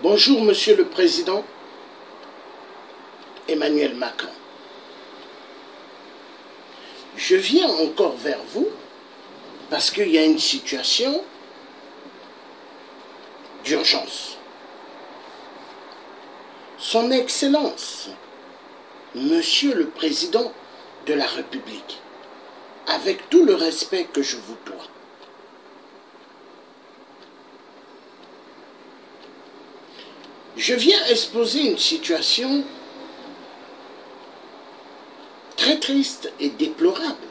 Bonjour, Monsieur le Président Emmanuel Macron. Je viens encore vers vous parce qu'il y a une situation d'urgence. Son Excellence, Monsieur le Président de la République, avec tout le respect que je vous dois, je viens exposer une situation très triste et déplorable.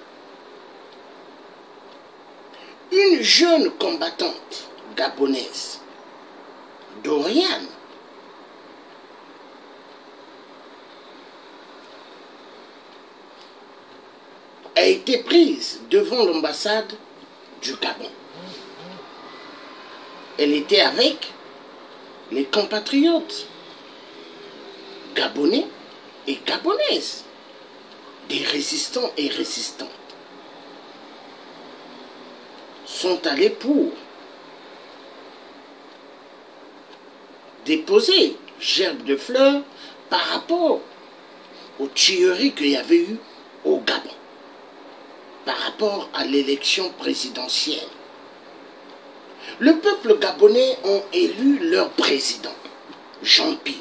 Une jeune combattante gabonaise, Dorian, a été prise devant l'ambassade du Gabon. Elle était avec les compatriotes gabonais et gabonaises, des résistants et résistantes, sont allés pour déposer gerbe de fleurs par rapport aux tueries qu'il y avait eu au Gabon, par rapport à l'élection présidentielle. Le peuple gabonais a élu leur président, Jean Ping.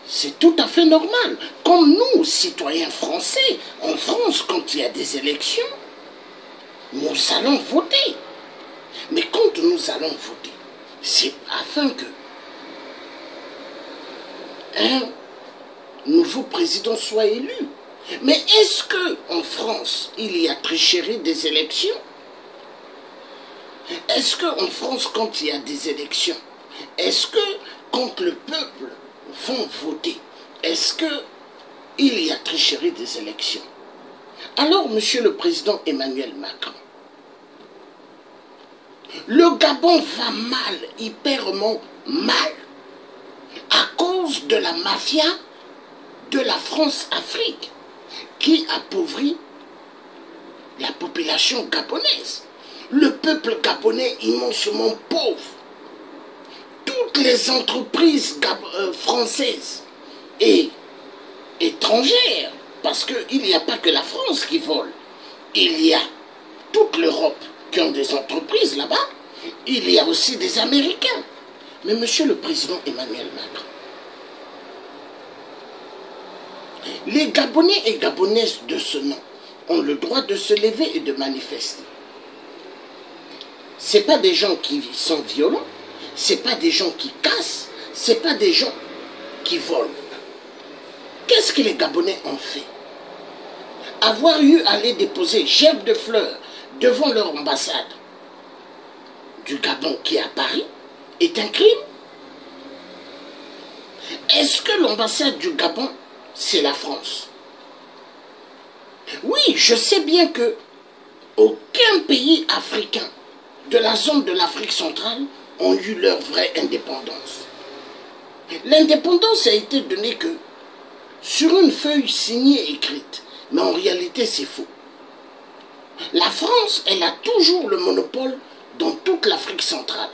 C'est tout à fait normal. Comme nous, citoyens français, en France, quand il y a des élections, nous allons voter. Mais quand nous allons voter, c'est afin que un nouveau président soit élu. Mais est-ce qu'en France, il y a tricherie des élections? Est-ce qu'en France, quand il y a des élections, est-ce que quand le peuple va voter, est-ce qu'il y a tricherie des élections? Alors, Monsieur le Président Emmanuel Macron, le Gabon va mal, hyperement mal, à cause de la mafia de la France-Afrique qui appauvrit la population gabonaise. Le peuple gabonais immensement pauvre. Toutes les entreprises françaises et étrangères, parce qu'il n'y a pas que la France qui vole, il y a toute l'Europe qui ont des entreprises là-bas, il y a aussi des Américains. Mais Monsieur le Président Emmanuel Macron, les Gabonais et Gabonaises de ce nom ont le droit de se lever et de manifester. Ce n'est pas des gens qui sont violents, ce n'est pas des gens qui cassent, ce n'est pas des gens qui volent. Qu'est-ce que les Gabonais ont fait? Avoir eu à aller déposer gerbe de fleurs devant leur ambassade du Gabon qui est à Paris est un crime? Est-ce que l'ambassade du Gabon, c'est la France? Oui, je sais bien que aucun pays africain de la zone de l'Afrique centrale ont eu leur vraie indépendance. L'indépendance a été donnée que sur une feuille signée écrite, mais en réalité c'est faux. La France, elle a toujours le monopole dans toute l'Afrique centrale.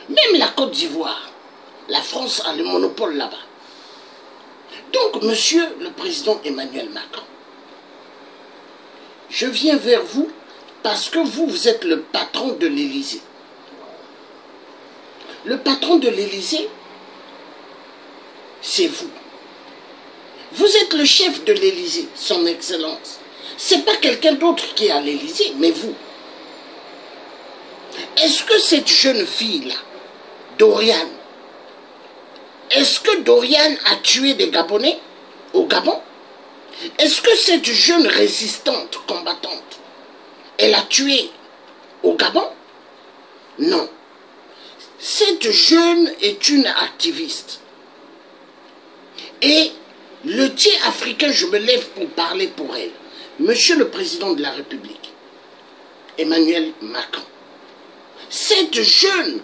Même la Côte d'Ivoire, la France a le monopole là-bas. Donc, Monsieur le Président Emmanuel Macron, je viens vers vous parce que vous êtes le patron de l'Élysée. Le patron de l'Élysée, c'est vous. Vous êtes le chef de l'Élysée, son Excellence. Ce n'est pas quelqu'un d'autre qui est à l'Élysée, mais vous. Est-ce que cette jeune fille-là, Dorian, est-ce que Dorian a tué des Gabonais au Gabon? Est-ce que cette jeune résistante, combattante, elle a tué au Gabon? Non. Cette jeune est une activiste. Et le tiers africain, je me lève pour parler pour elle. Monsieur le Président de la République, Emmanuel Macron, cette jeune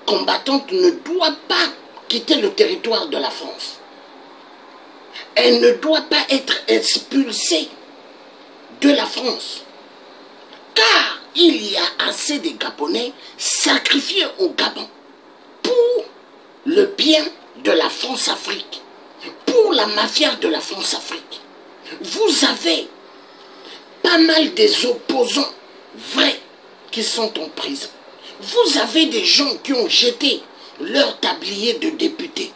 combattante ne doit pas quitter le territoire de la France. Elle ne doit pas être expulsée de la France. Car il y a assez de Gabonais sacrifiés au Gabon pour le bien de la France-Afrique, pour la mafia de la France-Afrique. Vous avez pas mal des opposants vrais qui sont en prison. Vous avez des gens qui ont jeté leur tablier de députés,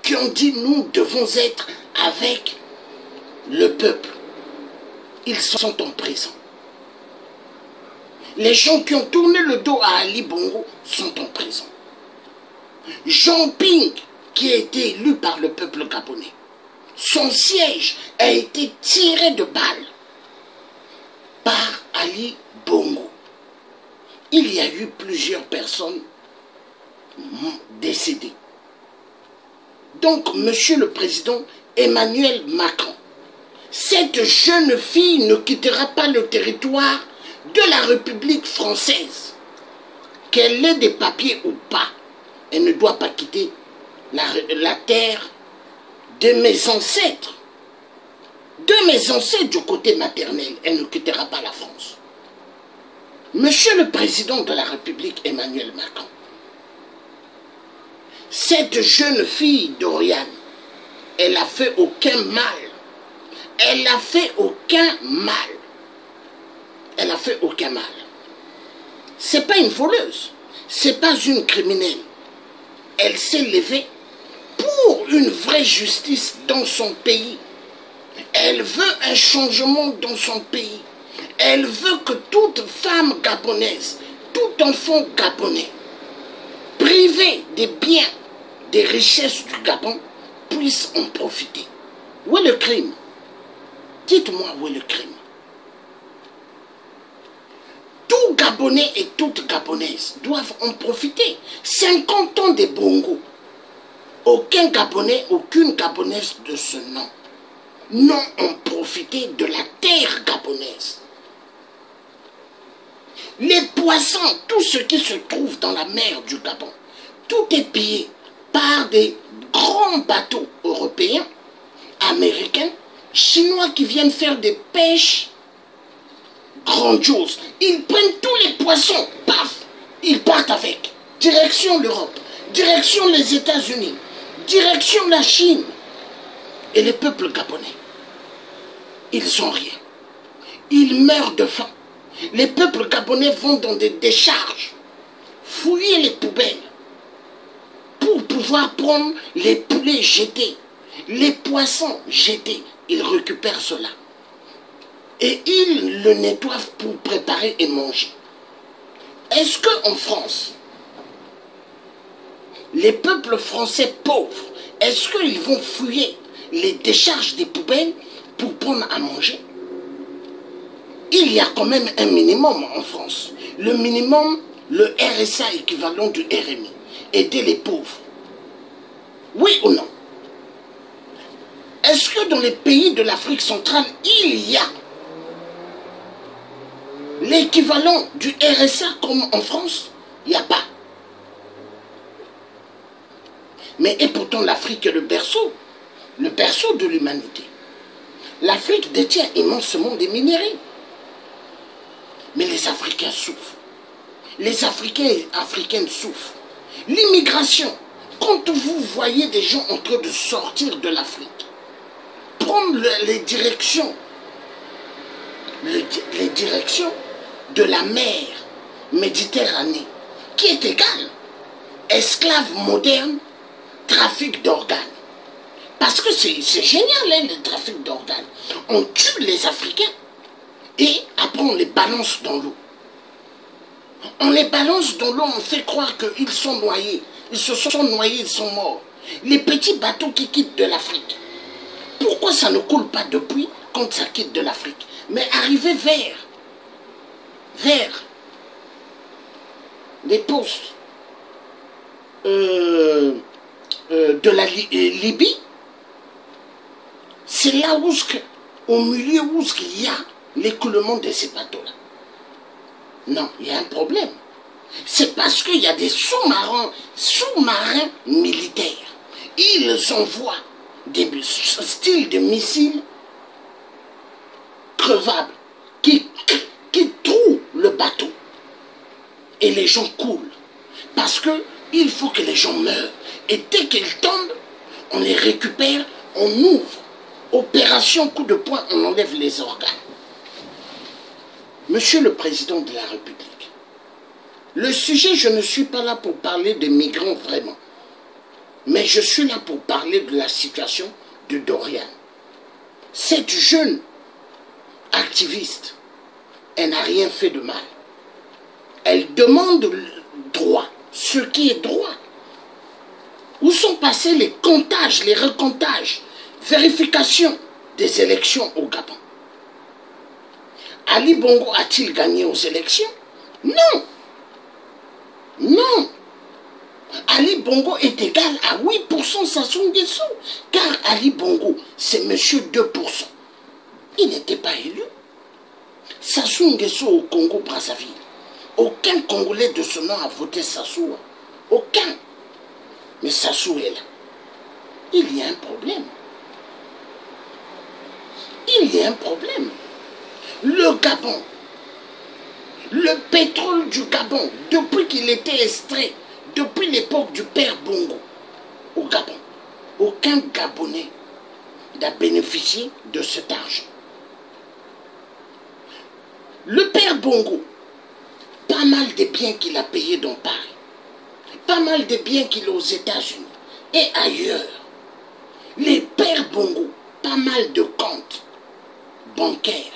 qui ont dit nous devons être avec le peuple. Ils sont en prison. Les gens qui ont tourné le dos à Ali Bongo sont en prison. Jean Ping, qui a été élu par le peuple gabonais, son siège a été tiré de balles par Ali Bongo. Il y a eu plusieurs personnes décédées. Donc, Monsieur le Président Emmanuel Macron, cette jeune fille ne quittera pas le territoire de la République française. Qu'elle ait des papiers ou pas, elle ne doit pas quitter la terre de mes ancêtres. De mes ancêtres du côté maternel, elle ne quittera pas la France. Monsieur le Président de la République Emmanuel Macron, cette jeune fille d'Oriane, elle n'a fait aucun mal. Elle n'a fait aucun mal. Elle n'a fait aucun mal. C'est pas une voleuse. C'est pas une criminelle. Elle s'est levée pour une vraie justice dans son pays. Elle veut un changement dans son pays. Elle veut que toute femme gabonaise, tout enfant gabonais, privé des biens, des richesses du Gabon, puisse en profiter. Où est le crime? Dites-moi où est le crime. Tout Gabonais et toute Gabonaise doivent en profiter. 50 ans de Bongo. Aucun Gabonais, aucune Gabonaise de ce nom n'ont en profité de la terre gabonaise. Les poissons, tout ce qui se trouve dans la mer du Gabon, tout est pillé par des grands bateaux européens, américains, chinois qui viennent faire des pêches grandioses. Ils prennent tous les poissons, paf, ils partent avec. Direction l'Europe, direction les États-Unis, direction la Chine. Et les peuples gabonais, ils n'ont rien. Ils meurent de faim. Les peuples gabonais vont dans des décharges, fouiller les poubelles pour pouvoir prendre les poulets jetés, les poissons jetés. Ils récupèrent cela. Et ils le nettoient pour préparer et manger. Est-ce qu'en France, les peuples français pauvres, est-ce qu'ils vont fouiller les décharges des poubelles pour prendre à manger? Il y a quand même un minimum en France. Le minimum, le RSA équivalent du RMI. Aider les pauvres. Oui ou non? Est-ce que dans les pays de l'Afrique centrale, il y a l'équivalent du RSA comme en France? Il n'y a pas. Mais et pourtant l'Afrique est le berceau de l'humanité. L'Afrique détient immensément des minéraux. Mais les Africains souffrent. Les Africains et Africaines souffrent. L'immigration, quand vous voyez des gens en train de sortir de l'Afrique, prendre les directions de la mer Méditerranée, qui est égale, esclaves modernes, trafic d'organes. Parce que c'est génial, hein, le trafic d'organes. On tue les Africains et après on les balance dans l'eau. On les balance dans l'eau, on fait croire qu'ils sont noyés. Ils se sont noyés, ils sont morts. Les petits bateaux qui quittent de l'Afrique. Pourquoi ça ne coule pas depuis quand ça quitte de l'Afrique? Mais arriver vers les postes de la Libye, c'est là où, au milieu où il y a l'écoulement de ces bateaux-là. Non, il y a un problème. C'est parce qu'il y a des sous-marins militaires. Ils envoient des styles de missiles crevables qui trouent le bateau. Et les gens coulent. Parce que Il faut que les gens meurent. Et dès qu'ils tombent, on les récupère, on ouvre. Opération coup de poing, on enlève les organes. Monsieur le Président de la République, le sujet, je ne suis pas là pour parler des migrants vraiment. Mais je suis là pour parler de la situation de Dorian. Cette jeune activiste, elle n'a rien fait de mal. Elle demande le droit, ce qui est droit. Où sont passés les comptages, les recomptages, vérification des élections au Gabon? Ali Bongo a-t-il gagné aux élections? Non. Non. Ali Bongo est égal à 8% Sassou Nguesso, car Ali Bongo, c'est monsieur 2%. Il n'était pas élu. Sassou Nguesso au Congo-Brazzaville. Aucun Congolais de ce nom a voté Sassou. Aucun. Mais Sassou est là. Il y a un problème. Il y a un problème. Le Gabon, le pétrole du Gabon, depuis qu'il était extrait, depuis l'époque du père Bongo, au Gabon, aucun Gabonais n'a bénéficié de cet argent. Le père Bongo, pas mal de biens qu'il a payés dans Paris, pas mal de biens qu'il a aux États-Unis et ailleurs. Les pères Bongo, pas mal de comptes bancaires.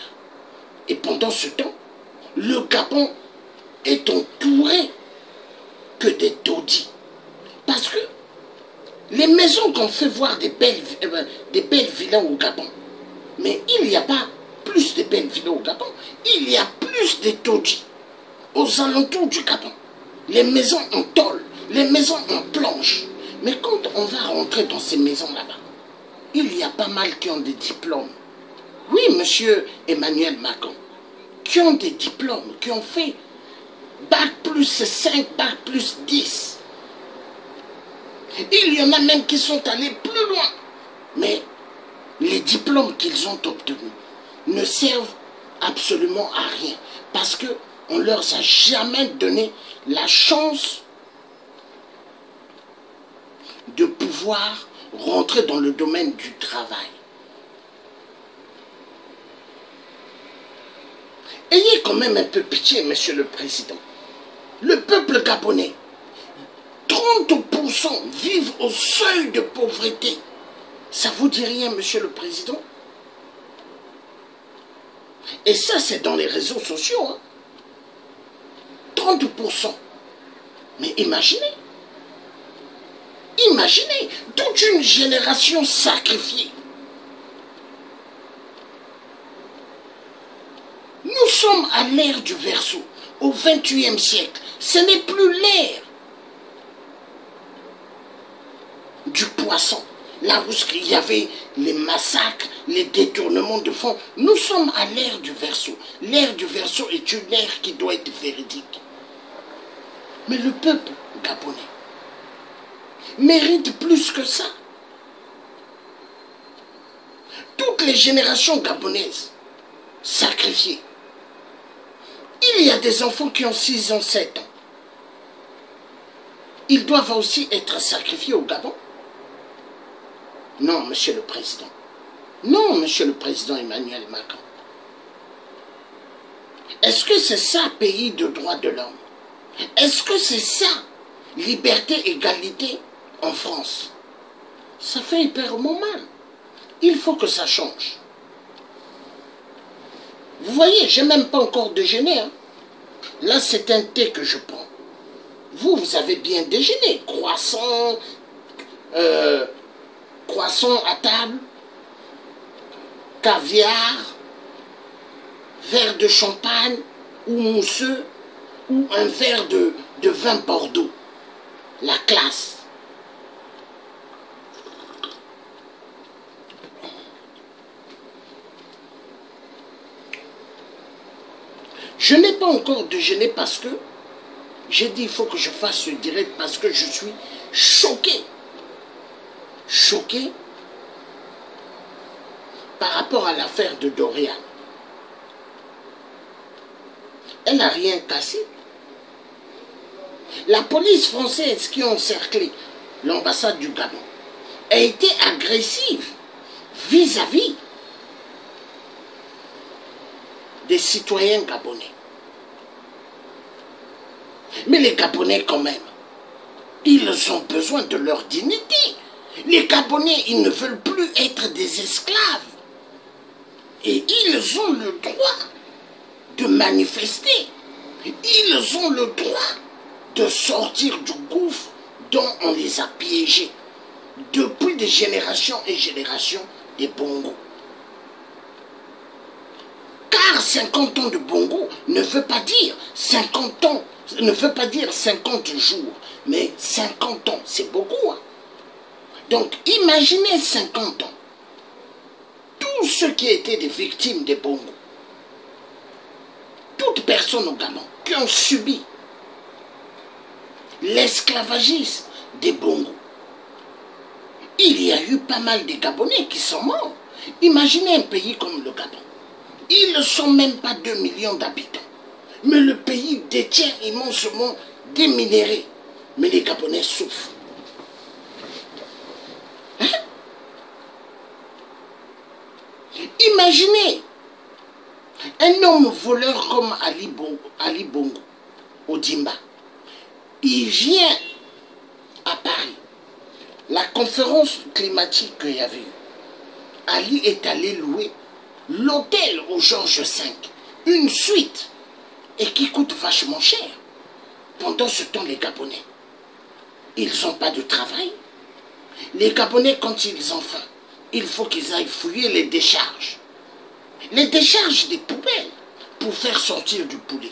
Et pendant ce temps, le Gabon est entouré que des taudis. Parce que les maisons qu'on fait voir des belles villas au Gabon, mais il n'y a pas plus de belles villas au Gabon, il y a plus de taudis aux alentours du Gabon. Les maisons en tôle, les maisons en planche. Mais quand on va rentrer dans ces maisons là-bas, il y a pas mal qui ont des diplômes. Oui, monsieur Emmanuel Macron, qui ont des diplômes, qui ont fait Bac plus 5, Bac plus 10. Il y en a même qui sont allés plus loin. Mais les diplômes qu'ils ont obtenus ne servent absolument à rien. Parce qu'on ne leur a jamais donné la chance de pouvoir rentrer dans le domaine du travail. Ayez quand même un peu pitié, monsieur le Président. Le peuple gabonais, 30% vivent au seuil de pauvreté. Ça vous dit rien, monsieur le Président? Et ça, c'est dans les réseaux sociaux. Hein. 30%. Mais imaginez. Imaginez toute une génération sacrifiée. Nous sommes à l'ère du Verseau, au XXIe siècle. Ce n'est plus l'ère du poisson. Là où il y avait les massacres, les détournements de fonds. Nous sommes à l'ère du Verseau. L'ère du Verseau est une ère qui doit être véridique. Mais le peuple gabonais mérite plus que ça. Toutes les générations gabonaises sacrifiées. Il y a des enfants qui ont 6 ans, 7 ans. Ils doivent aussi être sacrifiés au Gabon? Non, monsieur le Président. Non, monsieur le Président Emmanuel Macron. Est-ce que c'est ça, pays de droits de l'homme? Est-ce que c'est ça, liberté, égalité en France? Ça fait hyperement mal. Il faut que ça change. Vous voyez, j'ai même pas encore déjeuné. Hein. Là, c'est un thé que je prends. Vous, vous avez bien déjeuné. Croissant, croissant à table, caviar, verre de champagne ou mousseux, ou un verre de vin Bordeaux. La classe. Je n'ai pas encore déjeuné parce que j'ai dit il faut que je fasse ce direct parce que je suis choqué. Choqué par rapport à l'affaire de Dorian. Elle n'a rien cassé. La police française qui a encerclé l'ambassade du Gabon a été agressive vis-à-vis des citoyens gabonais. Mais les Gabonais quand même, ils ont besoin de leur dignité. Les Gabonais, ils ne veulent plus être des esclaves. Et ils ont le droit de manifester. Ils ont le droit de sortir du gouffre dont on les a piégés depuis des générations et générations des Bongo. Car 50 ans de Bongo ne veut pas dire 50 ans, ne veut pas dire 50 jours, mais 50 ans, c'est beaucoup. Hein? Donc imaginez 50 ans. Tous ceux qui étaient des victimes des Bongo, toutes personnes au Gabon qui ont subi l'esclavagisme des Bongo. Il y a eu pas mal de Gabonais qui sont morts. Imaginez un pays comme le Gabon. Ils ne sont même pas 2 millions d'habitants. Mais le pays détient immensement des minéraux. Mais les Gabonais souffrent. Hein? Imaginez un homme voleur comme Ali Bongo, Ondimba. Il vient à Paris. La conférence climatique qu'il y avait eu, Ali est allé louer l'hôtel au Georges V, une suite, et qui coûte vachement cher. Pendant ce temps, les Gabonais, ils n'ont pas de travail. Les Gabonais, quand ils ont faim, il faut qu'ils aillent fouiller les décharges. Les décharges des poubelles pour faire sortir du poulet.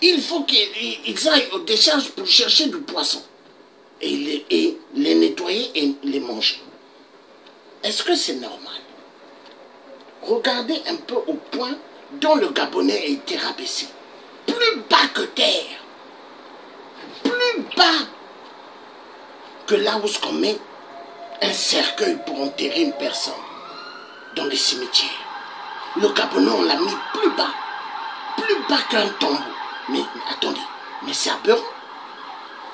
Il faut qu'ils aillent aux décharges pour chercher du poisson. Et les nettoyer et les manger. Est-ce que c'est normal? Regardez un peu au point dont le Gabonais a été rabaissé. Plus bas que terre. Plus bas que là où on met un cercueil pour enterrer une personne dans les cimetières. Le Gabonais, on l'a mis plus bas qu'un tombeau. Mais attendez, mais c'est aberrant.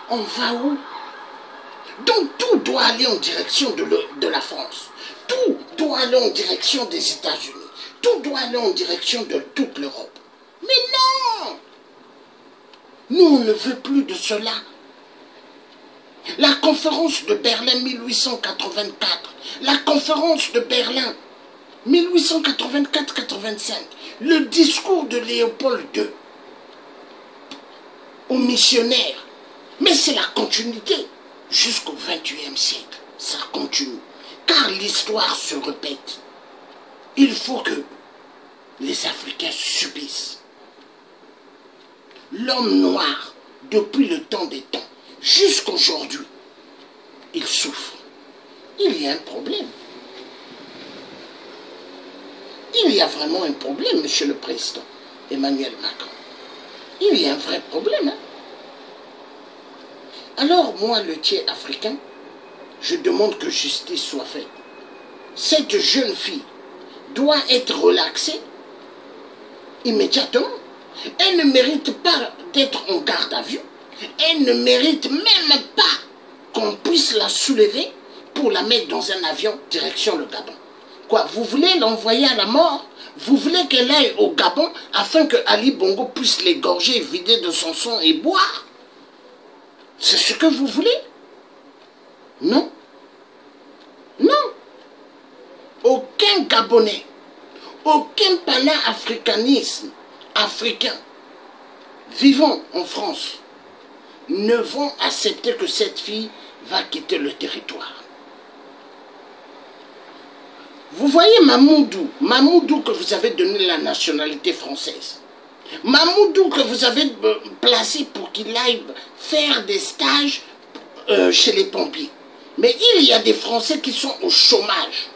On va où? Donc tout doit aller en direction de la France. Tout doit aller en direction des États-Unis. Tout doit aller en direction de toute l'Europe. Mais non! Nous, on ne veut plus de cela. La conférence de Berlin 1884, la conférence de Berlin 1884-85, le discours de Léopold II aux missionnaires. Mais c'est la continuité jusqu'au XXIe siècle. Ça continue. Car l'histoire se répète. Il faut que les Africains subissent. L'homme noir, depuis le temps des temps, jusqu'aujourd'hui, il souffre. Il y a un problème. Il y a vraiment un problème, Monsieur le Président Emmanuel Macron. Il y a un vrai problème. Hein? Alors, moi, le tiers africain, je demande que justice soit faite. Cette jeune fille doit être relaxée immédiatement. Elle ne mérite pas d'être en garde à vue. Elle ne mérite même pas qu'on puisse la soulever pour la mettre dans un avion direction le Gabon. Quoi, vous voulez l'envoyer à la mort? Vous voulez qu'elle aille au Gabon afin que Ali Bongo puisse l'égorger, vider de son sang et boire? C'est ce que vous voulez? Non. Non. Aucun Gabonais, aucun panafricanisme africain vivant en France ne vont accepter que cette fille va quitter le territoire. Vous voyez Mamoudou que vous avez donné la nationalité française. Mamoudou que vous avez placé pour qu'il aille faire des stages chez les pompiers. Mais il y a des Français qui sont au chômage.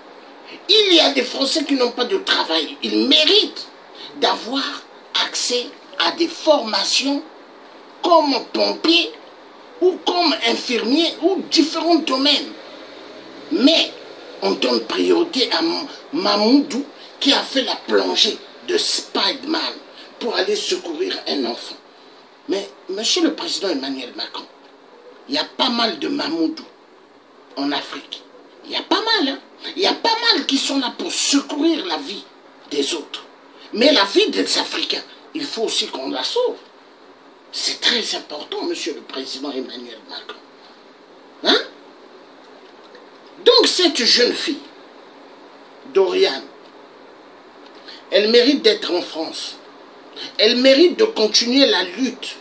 Il y a des Français qui n'ont pas de travail. Ils méritent d'avoir accès à des formations comme pompier ou comme infirmier ou différents domaines. Mais on donne priorité à Mamoudou qui a fait la plongée de Spider-Man pour aller secourir un enfant. Mais, monsieur le président Emmanuel Macron, il y a pas mal de mamoudou en Afrique. Il y a pas mal, hein. Il y a pas mal qui sont là pour secourir la vie des autres. Mais la vie des Africains, il faut aussi qu'on la sauve. C'est très important, monsieur le président Emmanuel Macron. Hein? Donc cette jeune fille, Doriane, elle mérite d'être en France. Elle mérite de continuer la lutte.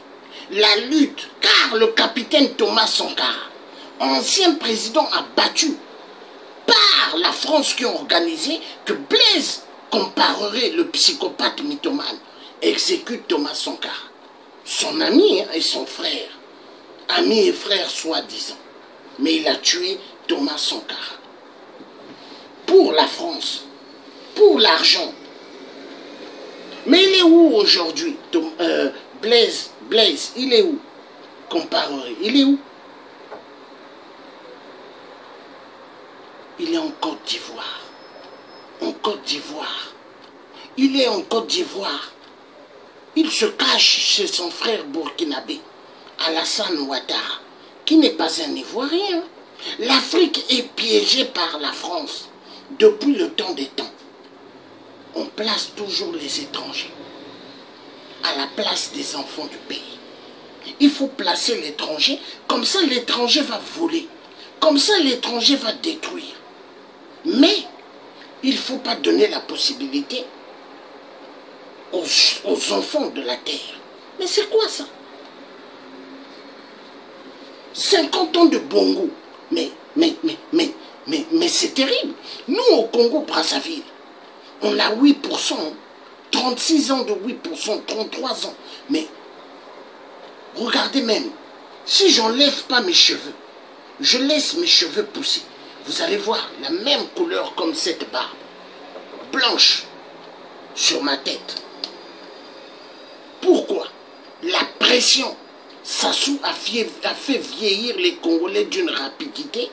La lutte, car le capitaine Thomas Sankara, ancien président abattu par la France qui a organisé que Blaise Compaoré, le psychopathe mythomane, exécute Thomas Sankara. Son ami et son frère. Ami et frère soi-disant. Mais il a tué Thomas Sankara. Pour la France. Pour l'argent. Mais il est où aujourd'hui, Blaise, il est où? Compaoré, il est où? Il est en Côte d'Ivoire. En Côte d'Ivoire. Il est en Côte d'Ivoire. Il se cache chez son frère burkinabé, Alassane Ouattara, qui n'est pas un Ivoirien. L'Afrique est piégée par la France depuis le temps des temps. On place toujours les étrangers à la place des enfants du pays. Il faut placer l'étranger, comme ça l'étranger va voler, comme ça l'étranger va détruire. Mais il ne faut pas donner la possibilité aux enfants de la terre. Mais c'est quoi ça? 50 ans de Bongo. Mais c'est terrible. Nous, au Congo-Brazzaville, on a 8%, 36 ans de 8%, 33 ans. Mais regardez même, si j'enlève pas mes cheveux, je laisse mes cheveux pousser, vous allez voir la même couleur comme cette barbe, blanche, sur ma tête. Pourquoi? La pression Sassou a fait vieillir les Congolais d'une rapidité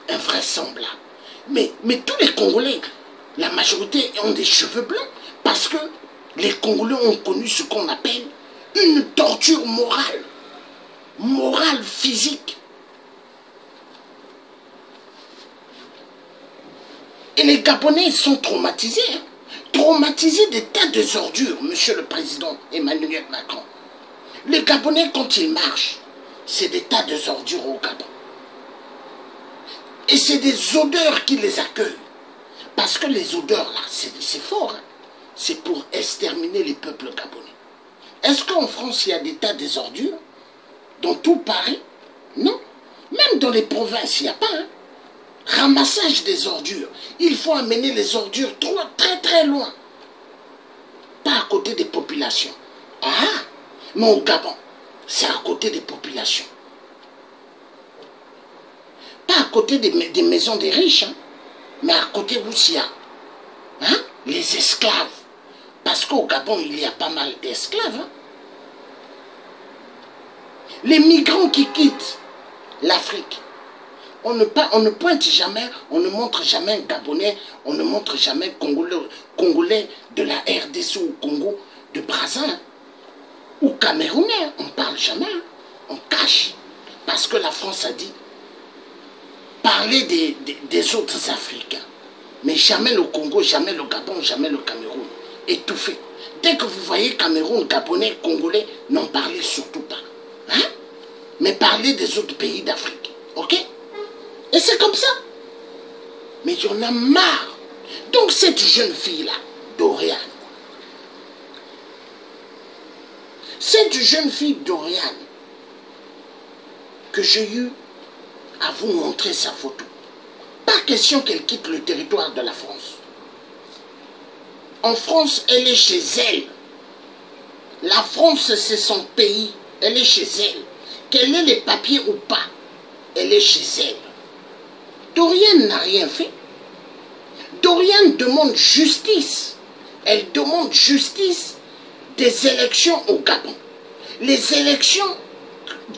invraisemblable. Mais tous les Congolais, la majorité ont des cheveux blancs parce que les Congolais ont connu ce qu'on appelle une torture morale, morale physique. Et les Gabonais sont traumatisés, hein. Traumatisés des tas de ordures, monsieur le président Emmanuel Macron. Les Gabonais, quand ils marchent, c'est des tas de ordures au Gabon. Et c'est des odeurs qui les accueillent. Parce que les odeurs, là, c'est fort. Hein. C'est pour exterminer les peuples gabonais. Est-ce qu'en France, il y a des tas de ordures? Dans tout Paris? Non. Même dans les provinces, il n'y a pas. Hein. Ramassage des ordures. Il faut amener les ordures très très loin. Pas à côté des populations. Ah, mais au Gabon, c'est à côté des populations. Pas à côté des maisons des riches, hein, mais à côté où il y a hein, les esclaves. Parce qu'au Gabon, il y a pas mal d'esclaves. Hein. Les migrants qui quittent l'Afrique. On ne pointe jamais, on ne montre jamais un Gabonais, on ne montre jamais Congolais de la RDC ou Congo de Brazza, hein, ou Camerounais, on ne parle jamais, hein, on cache. Parce que la France a dit, parler des autres Africains, mais jamais le Congo, jamais le Gabon, jamais le Cameroun, étouffé. Dès que vous voyez Cameroun, Gabonais, Congolais, n'en parlez surtout pas. Hein? Mais parlez des autres pays d'Afrique, ok? Et c'est comme ça. Mais il y en a marre. Donc cette jeune fille-là, Doriane, cette jeune fille Doriane, que j'ai eu à vous montrer sa photo, pas question qu'elle quitte le territoire de la France. En France, elle est chez elle. La France, c'est son pays. Elle est chez elle. Qu'elle ait les papiers ou pas, elle est chez elle. Doriane n'a rien fait. Doriane demande justice. Elle demande justice des élections au Gabon. Les élections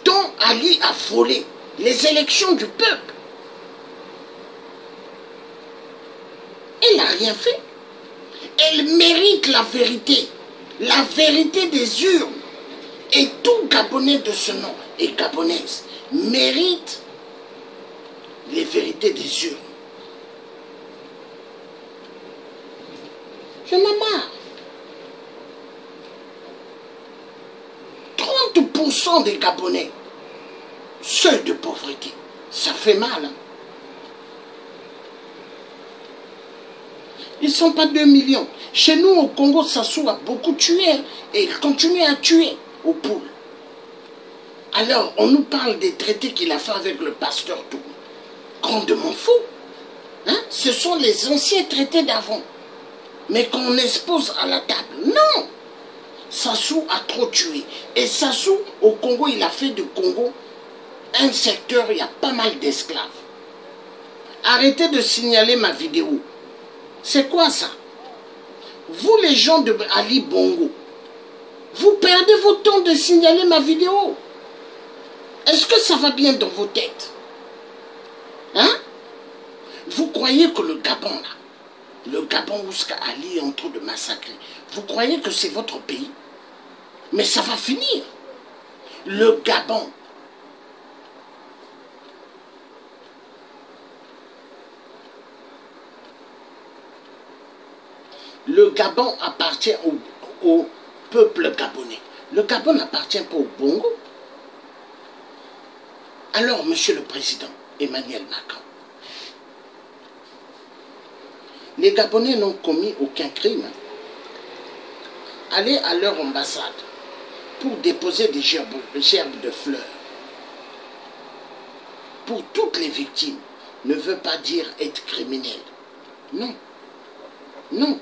dont Ali a volé. Les élections du peuple. Elle n'a rien fait. Elle mérite la vérité. La vérité des urnes. Et tout Gabonais de ce nom et Gabonaise mérite les vérités des urnes. Je m'en marre. 30% des Gabonais, seuil de pauvreté, ça fait mal. Hein? Ils ne sont pas 2 millions. Chez nous, au Congo, Sassou a beaucoup tué. Hein, et il continue à tuer aux poules. Alors, on nous parle des traités qu'il a fait avec le pasteur Touré. Grandement fou. Hein? Ce sont les anciens traités d'avant. Mais qu'on expose à la table. Non. Sassou a trop tué. Et Sassou, au Congo, il a fait du Congo un secteur, il y a pas mal d'esclaves. Arrêtez de signaler ma vidéo. C'est quoi ça? Vous, les gens de Ali Bongo, vous perdez votre temps de signaler ma vidéo. Est-ce que ça va bien dans vos têtes? Hein? Vous croyez que le Gabon, là, le Gabon où Ali est en train de massacrer, vous croyez que c'est votre pays? Mais ça va finir. Le Gabon. Le Gabon appartient au peuple gabonais. Le Gabon n'appartient pas au Bongo. Alors, Monsieur le Président Emmanuel Macron, les Gabonais n'ont commis aucun crime. Allez à leur ambassade pour déposer des gerbes de fleurs. Pour toutes les victimes, ne veut pas dire être criminel. Non. Non.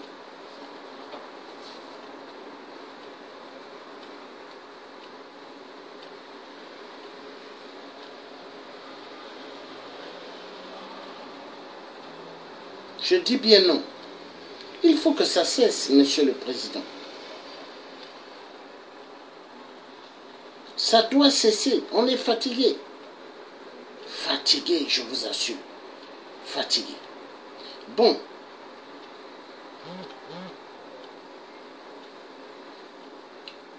Je dis bien non. Il faut que ça cesse, Monsieur le Président. Ça doit cesser. On est fatigué. Fatigué, je vous assure. Fatigué. Bon.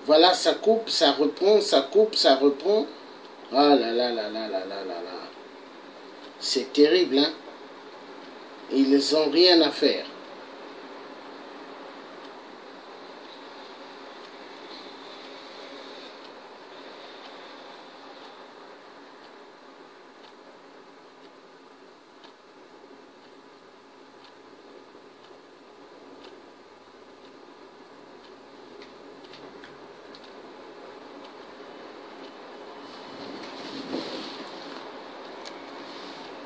Voilà, ça coupe, ça reprend, ça coupe, ça reprend. Ah là là là là là là là là. C'est terrible, hein? Ils n'ont rien à faire.